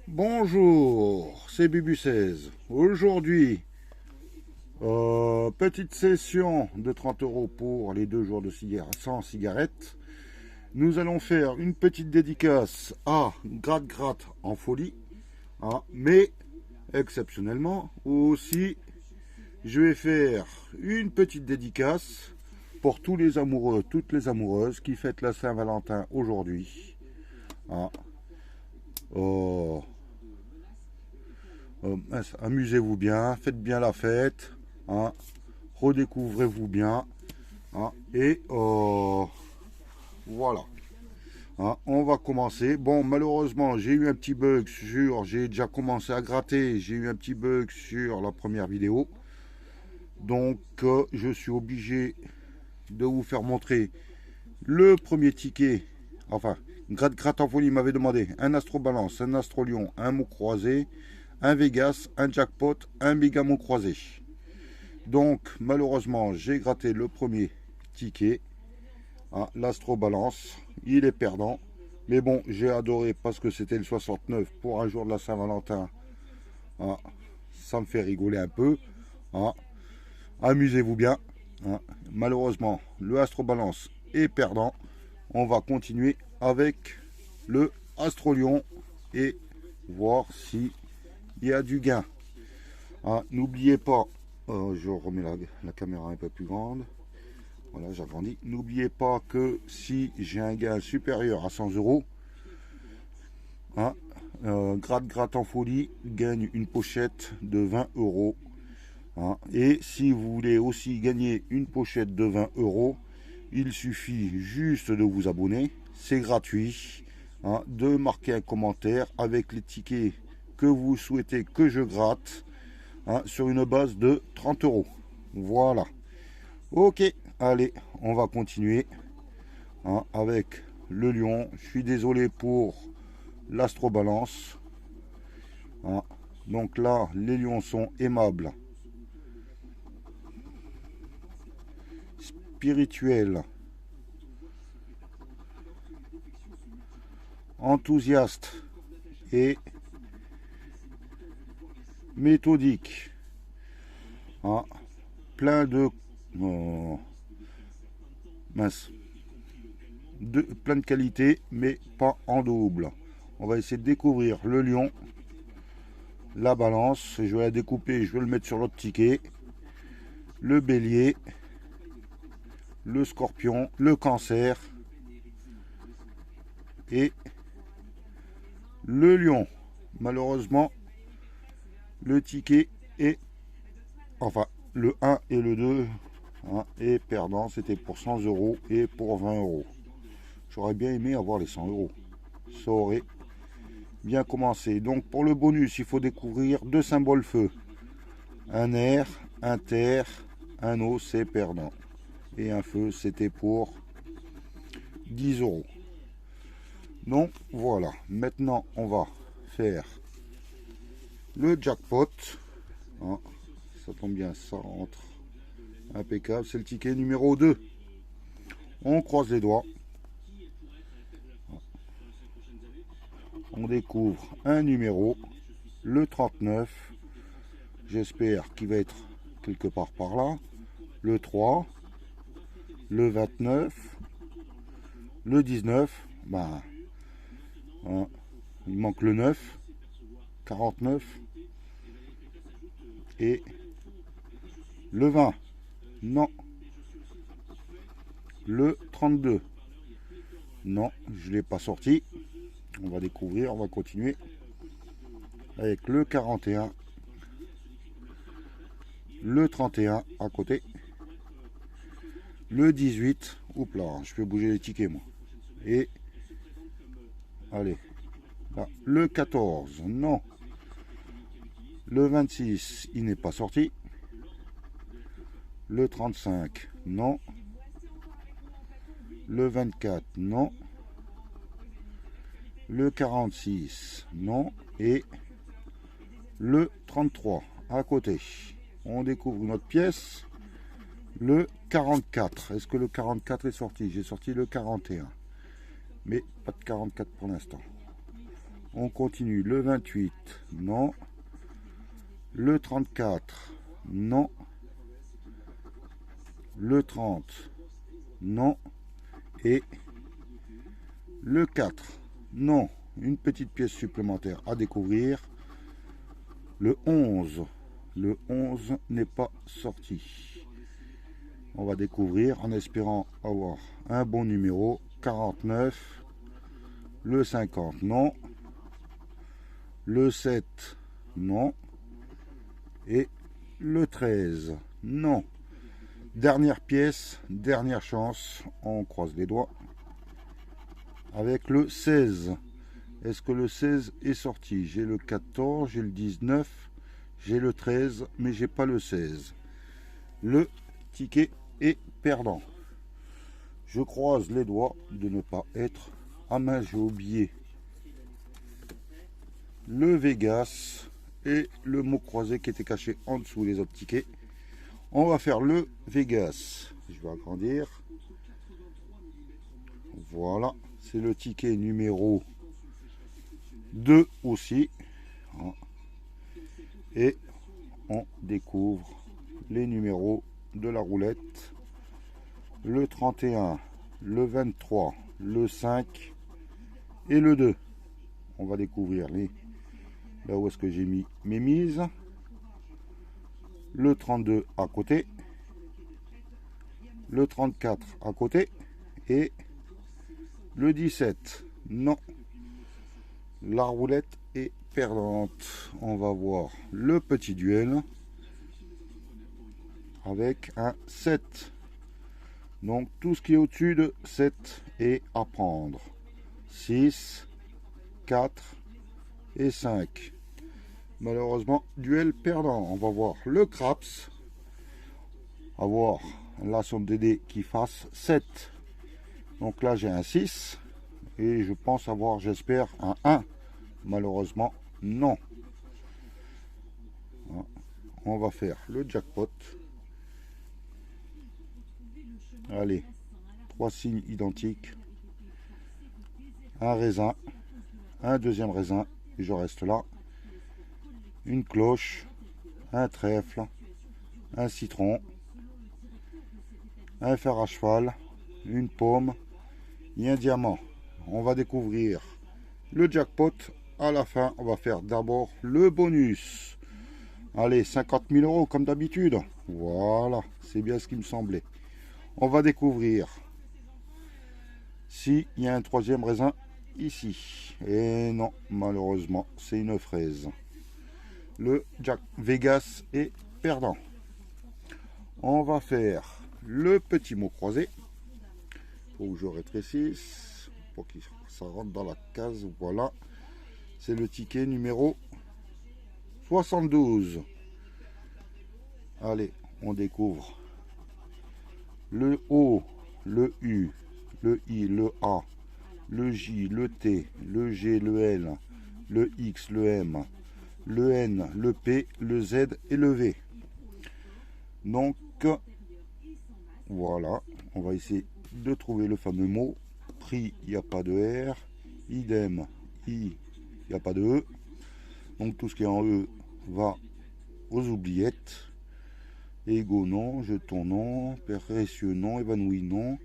Bonjour, c'est Bubu16. Aujourd'hui, petite session de 30 € pour les 2 jours de sans cigarette. Nous allons faire une petite dédicace à Gratte en folie, hein, mais exceptionnellement aussi, je vais faire une petite dédicace pour tous les amoureux, toutes les amoureuses qui fêtent la Saint-Valentin aujourd'hui. Hein. Amusez-vous bien, faites bien la fête, hein, redécouvrez-vous bien, hein, et voilà. Hein, on va commencer. Bon, malheureusement, j'ai eu un petit bug j'ai déjà commencé à gratter, j'ai eu un petit bug sur la première vidéo. Donc, je suis obligé de vous faire montrer le premier ticket. Enfin, Gratte en folie m'avait demandé un Astro Balance, un Astro Lion, un mot croisé, un Vegas, un jackpot, un méga mot croisé. Donc malheureusement j'ai gratté le premier ticket, hein, l'Astro Balance, il est perdant. Mais bon, j'ai adoré parce que c'était le 69 pour un jour de la Saint-Valentin. Hein, ça me fait rigoler un peu. Hein, amusez-vous bien. Hein. Malheureusement, le Astro Balance est perdant. On va continuer avec le Astro Lion et voir si il y a du gain. Hein, n'oubliez pas, je remets la caméra un peu plus grande. Voilà, j'agrandis. N'oubliez pas que si j'ai un gain supérieur à 100 €, hein, Gratte en folie gagne une pochette de 20 €. Hein, et si vous voulez aussi gagner une pochette de 20 €, il suffit juste de vous abonner. C'est gratuit. Hein, de marquer un commentaire avec les tickets que vous souhaitez que je gratte, hein, sur une base de 30 €. Voilà. Ok, allez, on va continuer, hein, avec le lion. Je suis désolé pour l'Astro Balance. Hein. Donc là, les lions sont aimables, spirituels, enthousiastes et méthodiques. Hein. Plein de plein de qualités, mais pas en double. On va essayer de découvrir le lion, la balance. Je vais la découper, je vais le mettre sur l'autre ticket. Le bélier, le scorpion, le cancer et le lion. Malheureusement, le ticket est, enfin, le 1 et le 2, hein, est perdant. C'était pour 100 € et pour 20 €. J'aurais bien aimé avoir les 100 €. Ça aurait bien commencé. Donc pour le bonus, il faut découvrir 2 symboles feu. Un air, un terre, un eau, c'est perdant. Et un feu, c'était pour 10 €. Donc voilà. Maintenant, on va faire le jackpot. Hein, ça tombe bien, ça rentre. Impeccable. C'est le ticket numéro 2. On croise les doigts. On découvre un numéro, le 39. J'espère qu'il va être quelque part par là. Le 3, le 29, le 19. Ben, hein, il manque le 9, 49 et le 20. Non. Le 32. Non, je ne l'ai pas sorti. On va découvrir, on va continuer avec le 41, le 31 à côté, le 18, oups là, je peux bouger les tickets moi, et allez, là, le 14, non, le 26, il n'est pas sorti, le 35, non, le 24, non, le 46, non, et le 33 à côté. On découvre notre pièce, le 44. Est-ce que le 44 est sorti? J'ai sorti le 41, mais pas de 44 pour l'instant. On continue. Le 28, non. Le 34, non. Le 30, non. Et le 4, non. Une petite pièce supplémentaire à découvrir. Le 11. Le 11 n'est pas sorti. On va découvrir en espérant avoir un bon numéro. 49. Le 50, non. Le 7, non. Et le 13, non. Dernière pièce, dernière chance. On croise les doigts. Avec le 16. Est-ce que le 16 est sorti? J'ai le 14, j'ai le 19, j'ai le 13, mais j'ai pas le 16. Le ticket est perdant. Je croise les doigts de ne pas être... Ah mince, j'ai oublié le Vegas et le mot croisé qui était caché en dessous les autres tickets. On va faire le Vegas. Je vais agrandir. Voilà, c'est le ticket numéro 2 aussi. Et on découvre les numéros de la roulette. Le 31, le 23, le 5 et le 2. On va découvrir les... Là où est-ce que j'ai mis mes mises. Le 32 à côté. Le 34 à côté. Et le 17. Non. La roulette est perdante. On va voir le petit duel. Avec un 7. Donc tout ce qui est au-dessus de 7 est à prendre. 6, 4 et 5. Malheureusement, duel perdant. On va voir le craps. Avoir la somme des dés qui fasse 7. Donc là, j'ai un 6. Et je pense avoir, j'espère, un 1. Malheureusement, non. On va faire le jackpot. Allez, 3 signes identiques. Un raisin. Un deuxième raisin. Et je reste là. Une cloche, un trèfle, un citron, un fer à cheval, une pomme et un diamant. On va découvrir le jackpot. À la fin, on va faire d'abord le bonus. Allez, 50 000 euros comme d'habitude. Voilà, c'est bien ce qui me semblait. On va découvrir s'il y a un troisième raisin ici. Et non, malheureusement, c'est une fraise. Le Jack Vegas est perdant. On va faire le petit mot croisé. Faut que je rétrécisse pour que ça rentre dans la case. Voilà. C'est le ticket numéro 72. Allez, on découvre le O, le U, le I, le A, le J, le T, le G, le L, le X, le M, le N, le P, le Z et le V. Donc, voilà, on va essayer de trouver le fameux mot. Prix, il n'y a pas de R. Idem, I, il n'y a pas de E. Donc, tout ce qui est en E va aux oubliettes. Ego non, jeton non, précieux non, évanoui non,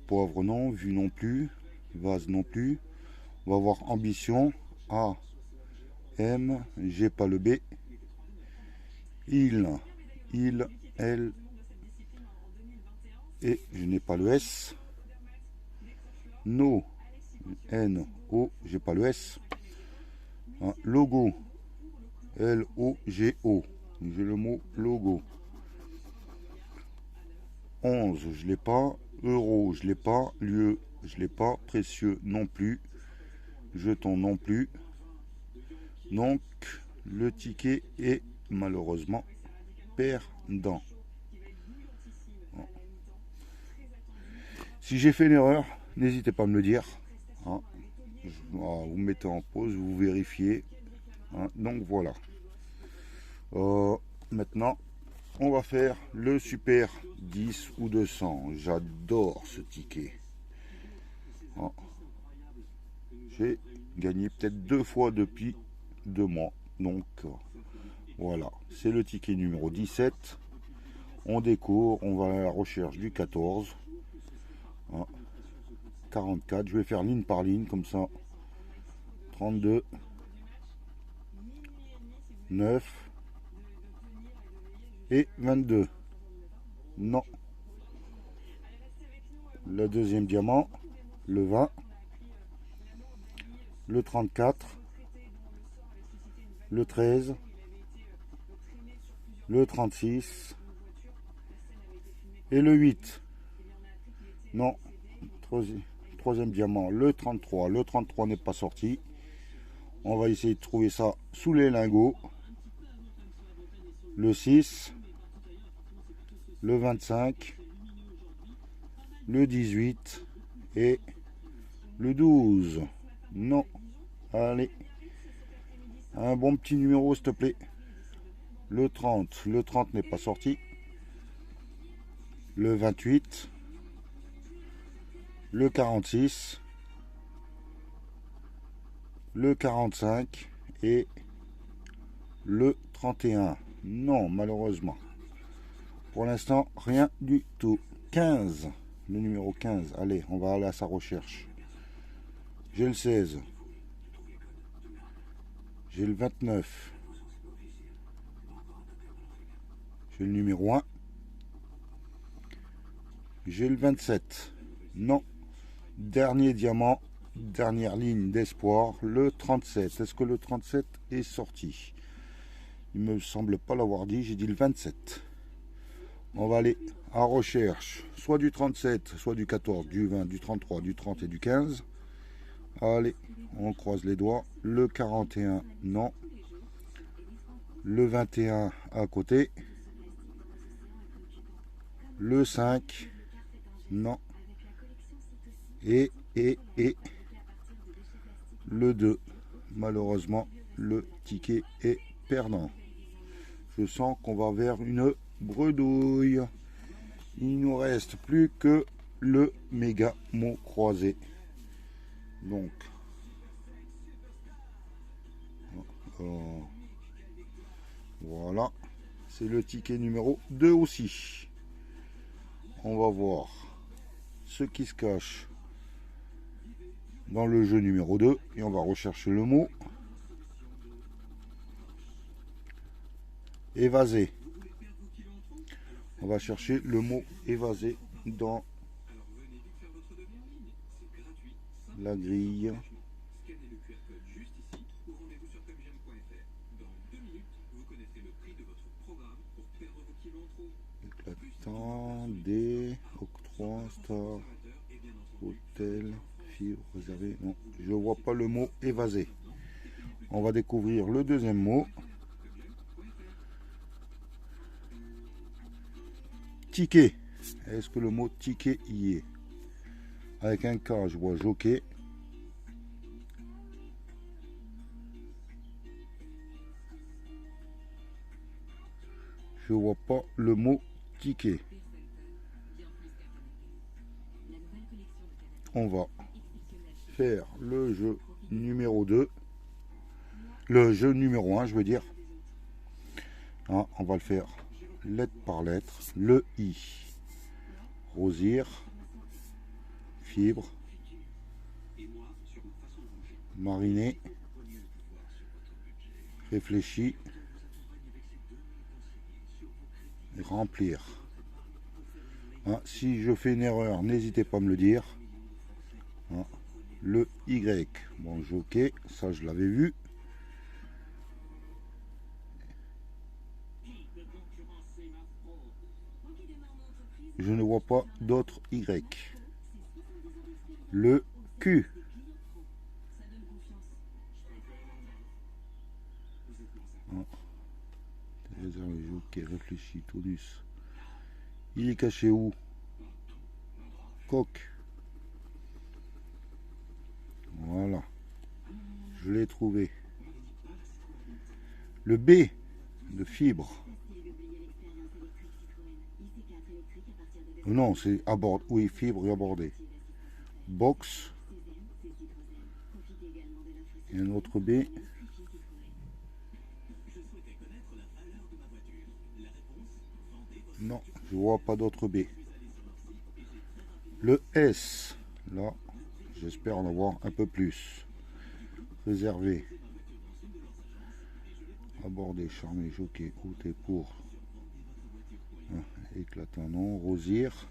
poivre non, vue non plus, vase non plus. On va voir ambition, A, M, j'ai pas le B, il, elle, et je n'ai pas le S, no, N, O, j'ai pas le S, logo, L, O, G, O, j'ai le mot logo, 11, je l'ai pas, euro, je l'ai pas, lieu, je l'ai pas, précieux non plus, jeton non plus. Donc, le ticket est malheureusement perdant. Si j'ai fait une erreur, n'hésitez pas à me le dire. Vous mettez en pause, vous vérifiez. Donc voilà. Maintenant, on va faire le super 10 ou 200. J'adore ce ticket. J'ai gagné peut-être 2 fois depuis 2 mois. Donc voilà, c'est le ticket numéro 17. On découvre, on va à la recherche du 14. 44, je vais faire ligne par ligne comme ça. 32, 9 et 22. Non. Le deuxième diamant, le 20, le 34, le 13, le 36 et le 8. Non. Troisième diamant, le 33. Le 33 n'est pas sorti. On va essayer de trouver ça sous les lingots. Le 6, le 25, le 18 et le 12. Non. Allez. Un bon petit numéro, s'il te plaît. Le 30. Le 30 n'est pas sorti. Le 28. Le 46. Le 45 et le 31. Non, malheureusement. Pour l'instant, rien du tout. 15. Le numéro 15. Allez, on va aller à sa recherche. J'ai le 16. J'ai le 29. J'ai le numéro 1. J'ai le 27. Non. Dernier diamant. Dernière ligne d'espoir. Le 37. Est-ce que le 37 est sorti? Il me semble pas l'avoir dit. J'ai dit le 27. On va aller à recherche. Soit du 37, soit du 14, du 20, du 33, du 30 et du 15. Allez, on croise les doigts. Le 41, non. Le 21 à côté. Le 5, non. Et le 2. Malheureusement, le ticket est perdant. Je sens qu'on va vers une bredouille. Il nous reste plus que le méga mot croisé. Donc, voilà, c'est le ticket numéro 2 aussi. On va voir ce qui se cache dans le jeu numéro 2 et on va rechercher le mot évasé. On va chercher le mot évasé dans la grille. Éclatant, des octroi, star, hôtel, fibre, réservé. Non, je vois pas le mot évasé. On va découvrir le deuxième mot. Ticket. Est-ce que le mot ticket y est? Avec un K, je vois jockey. Je vois pas le mot ticket. On va faire le jeu numéro 2. Le jeu numéro 1, je veux dire. Ah, on va le faire lettre par lettre. Le I. Rosir. Fibre. Mariner. Réfléchi. Remplir. Ah, si je fais une erreur, n'hésitez pas à me le dire. Ah, le Y. Bon, ok, ça je l'avais vu. Je ne vois pas d'autres Y. Le Q. Ok, réfléchis, tonus. Il est caché où? Coq. Voilà. Je l'ai trouvé. Le B de fibre. Non, c'est abord. Oui, fibre et abordé. Box. Et un autre B. Non, je vois pas d'autre B. Le S, là, j'espère en avoir un peu plus. Réservé. Aborder, charmer, jockey, côté pour. Éclatant, non. Rosière.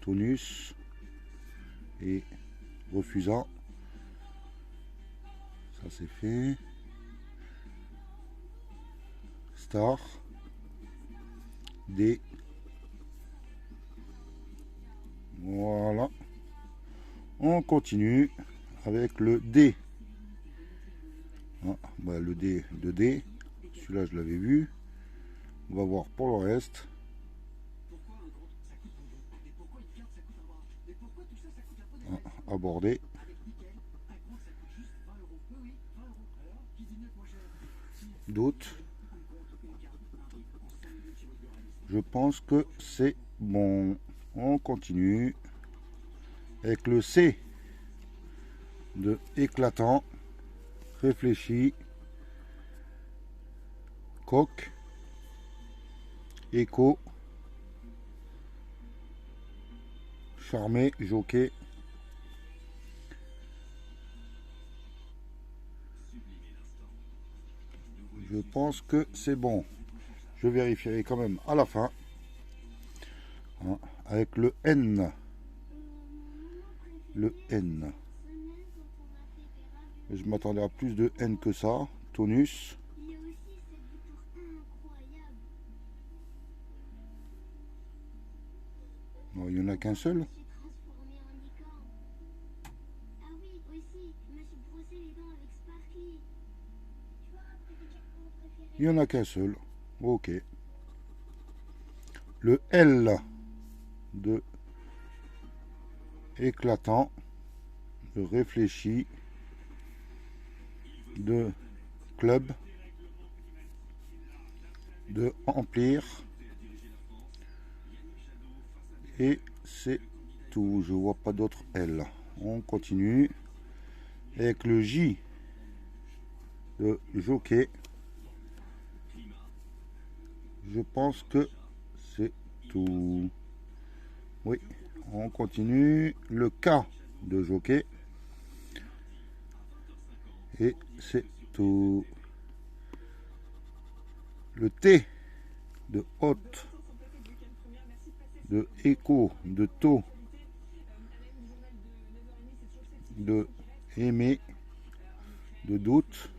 Tonus. Et refusant. Ça c'est fait. Star. D. Voilà. On continue avec le D. Ah, bah le D de D. Celui-là je l'avais vu. On va voir pour le reste. Ah, aborder. Doute. Je pense que c'est bon. On continue avec le C de éclatant, réfléchi, coq, écho, charmé, jockey. Je pense que c'est bon. Je vérifierai quand même à la fin. Hein, avec le N. Le N. Je m'attendais à plus de N que ça. Tonus. Non, il n'y en a qu'un seul. Il n'y en a qu'un seul. Ok. Le L de éclatant, de réfléchi, de club, de emplir. Et c'est tout. Je vois pas d'autre L. On continue avec le J de jockey. Je pense que c'est tout. Oui, on continue. Le K de jockey. Et c'est tout. Le T de haute, de écho, de taux, de aimer, de doute,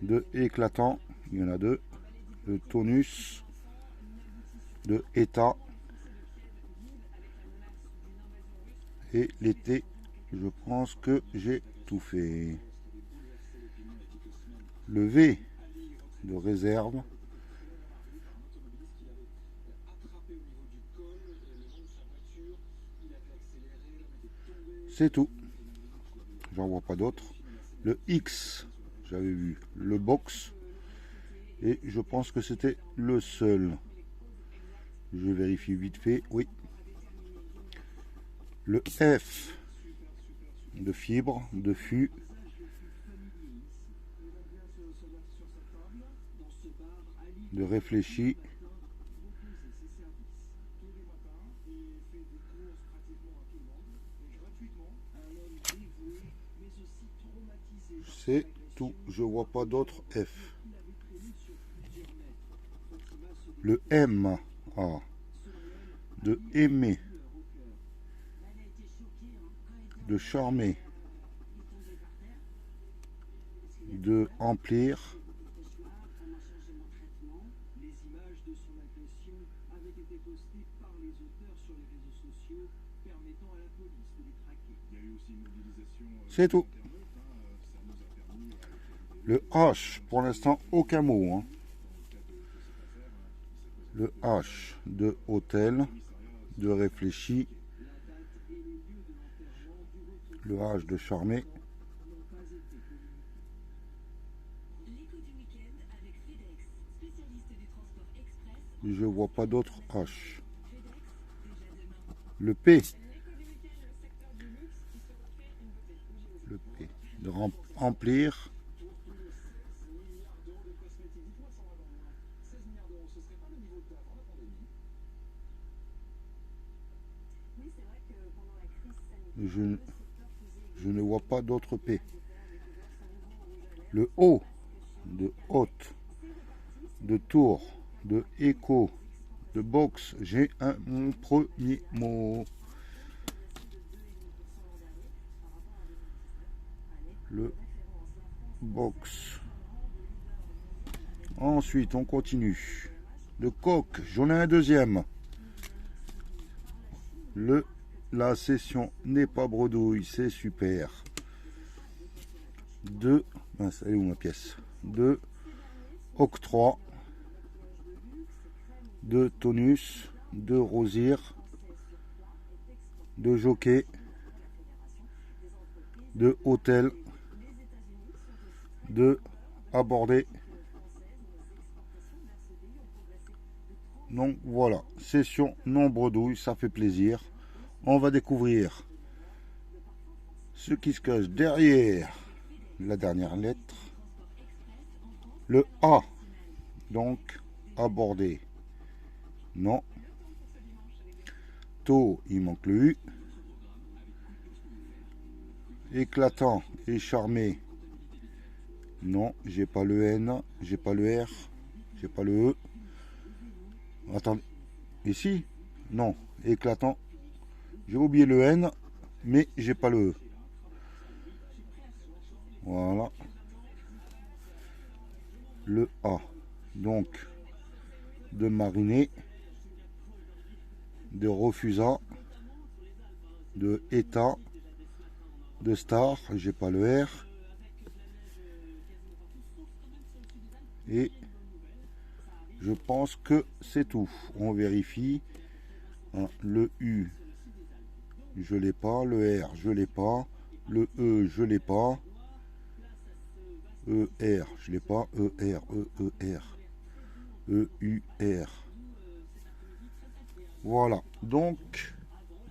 de éclatant, il y en a deux, de tonus, de état, et l'été, je pense que j'ai tout fait. Le V de réserve, c'est tout. J'en vois pas d'autres. Le X, j'avais vu le box, et je pense que c'était le seul. Je vérifie vite fait, oui. Le F de fibre, de fût, de réfléchi, c'est tout. Je vois pas d'autres F. Le M, ah, de aimer, de charmer, de emplir, c'est tout. Le H, pour l'instant, aucun mot. Hein. Le H de hôtel, de réfléchi, le H de charmer. Je vois pas d'autre H. Le P. Le P de remplir. Je ne vois pas d'autre P. Le O de hôte, de tour, de écho, de box. J'ai mon premier mot. Le box. Ensuite, on continue. De coq, j'en ai un deuxième. La session n'est pas bredouille, c'est super. De, mince, elle est où ma pièce? De octroi, de tonus, de rosir, de jockey, de hôtel, de aborder. Donc voilà, session non bredouille, ça fait plaisir. On va découvrir ce qui se cache derrière la dernière lettre. Le A, donc aborder. Non. Taux, il manque le U. Éclatant et charmé. Non, j'ai pas le N, j'ai pas le R, j'ai pas le E. Attendez, ici? Non, éclatant. J'ai oublié le N, mais j'ai pas le E. Voilà. Le A. Donc, de mariner, de refusant, de état, de star, j'ai pas le R. Et je pense que c'est tout. On vérifie. Hein, le U, je l'ai pas. Le R, je l'ai pas. Le E, je l'ai pas. E, R, je l'ai pas. E, R, E, E, R. E, U, R. Voilà. Donc,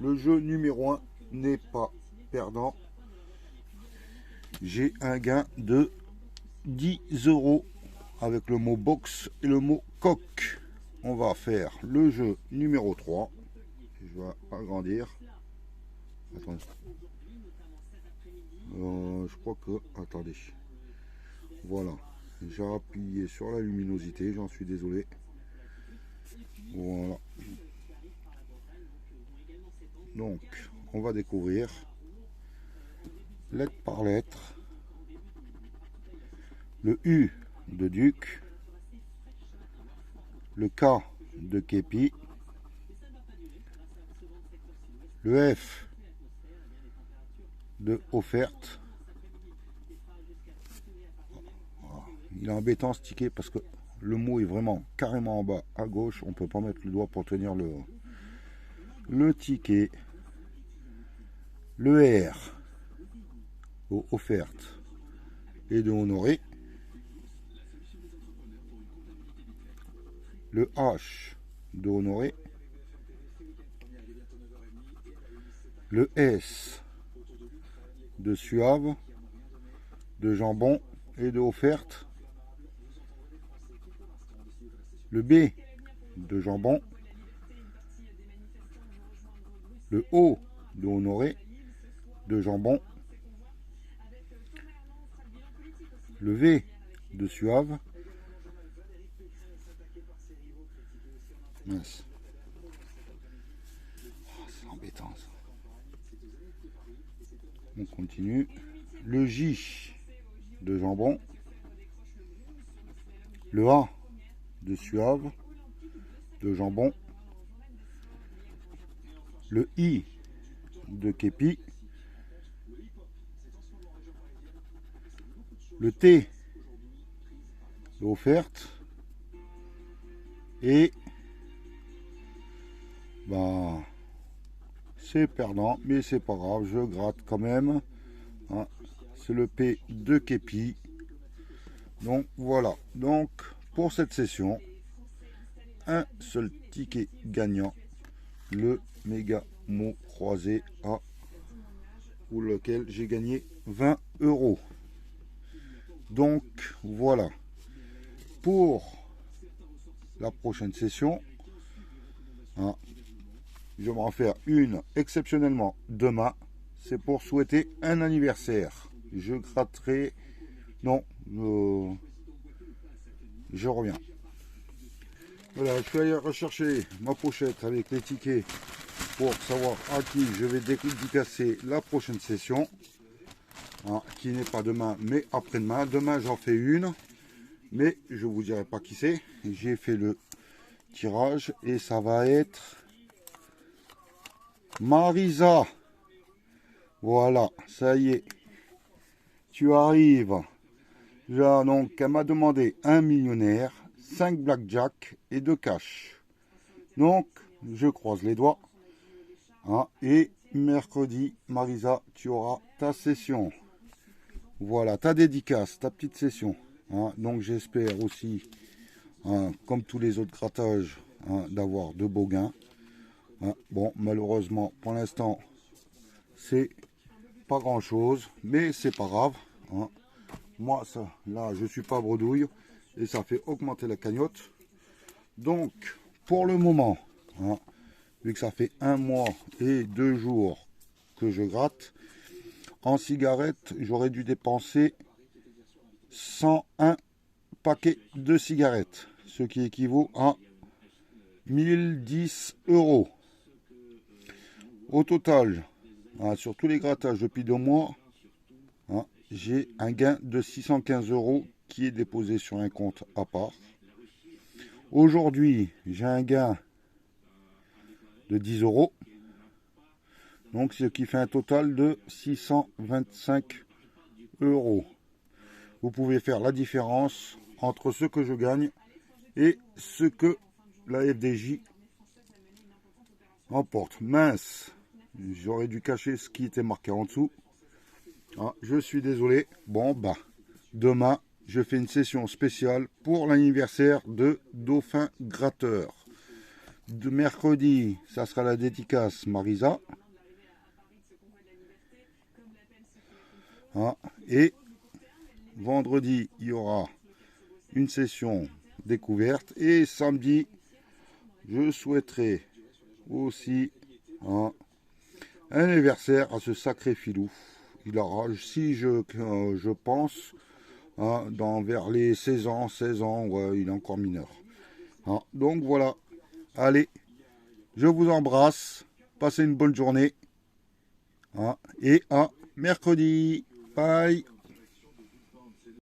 le jeu numéro 1 n'est pas perdant. J'ai un gain de 10 € avec le mot box et le mot coq. On va faire le jeu numéro 3. Je vais agrandir. Attendez. Je crois que... Attendez. Voilà. J'ai appuyé sur la luminosité. J'en suis désolé. Voilà. Donc, on va découvrir lettre par lettre. Le U de Duc. Le K de Képi. Le F de offerte. Il est embêtant ce ticket parce que le mot est vraiment carrément en bas à gauche. On ne peut pas mettre le doigt pour tenir le ticket. Le R de offerte et de honoré. Le H de honoré. Le S de suave, de jambon et de offerte. Le B de jambon. Le O de honoré, de jambon. Le V de suave. Mince. Oh, c'est embêtant ça. On continue. Le J de jambon. Le A de suave, de jambon. Le I de képi. Le T de offerte. Et bah, c'est perdant, mais c'est pas grave, je gratte quand même. Hein, c'est le P de képi. Donc voilà. Donc pour cette session, un seul ticket gagnant, le méga mot croisé à pour lequel j'ai gagné 20 €. Donc voilà, pour la prochaine session, hein, je vais en faire une exceptionnellement demain. C'est pour souhaiter un anniversaire. Je gratterai... Non, je reviens. Voilà, je suis allé rechercher ma pochette avec les tickets pour savoir à qui je vais dédicacer la prochaine session. Hein, qui n'est pas demain, mais après-demain. Demain, j'en fais une, mais je vous dirai pas qui c'est. J'ai fait le tirage et ça va être Marisa. Voilà, ça y est. Tu arrives. Là, donc, elle m'a demandé 1 millionnaire, 5 blackjack et 2 cash. Donc, je croise les doigts. Hein, et mercredi, Marisa, tu auras ta session. Voilà, ta dédicace, ta petite session. Hein, donc, j'espère aussi, hein, comme tous les autres grattages, hein, d'avoir de beaux gains. Hein, bon, malheureusement, pour l'instant, c'est pas grand chose, mais c'est pas grave. Hein. Moi, ça, là, je suis pas bredouille et ça fait augmenter la cagnotte. Donc, pour le moment, hein, vu que ça fait 1 mois et 2 jours que je gratte, en cigarettes, j'aurais dû dépenser 101 paquets de cigarettes, ce qui équivaut à 1010 €. Au total, hein, sur tous les grattages depuis 2 mois, hein, j'ai un gain de 615 € qui est déposé sur un compte à part. Aujourd'hui, j'ai un gain de 10 €. Donc, ce qui fait un total de 625 €. Vous pouvez faire la différence entre ce que je gagne et ce que la FDJ emporte. Mince, j'aurais dû cacher ce qui était marqué en dessous. Ah, je suis désolé. Bon, bah, demain, je fais une session spéciale pour l'anniversaire de Dauphin Gratteur. De mercredi, ça sera la dédicace Marisa. Ah, et vendredi, il y aura une session découverte. Et samedi, je souhaiterais aussi un anniversaire à ce sacré filou. Il aura, si je pense, hein, vers les 16 ans, ouais, il est encore mineur. Hein, donc voilà, allez, je vous embrasse, passez une bonne journée, hein, et à mercredi, bye.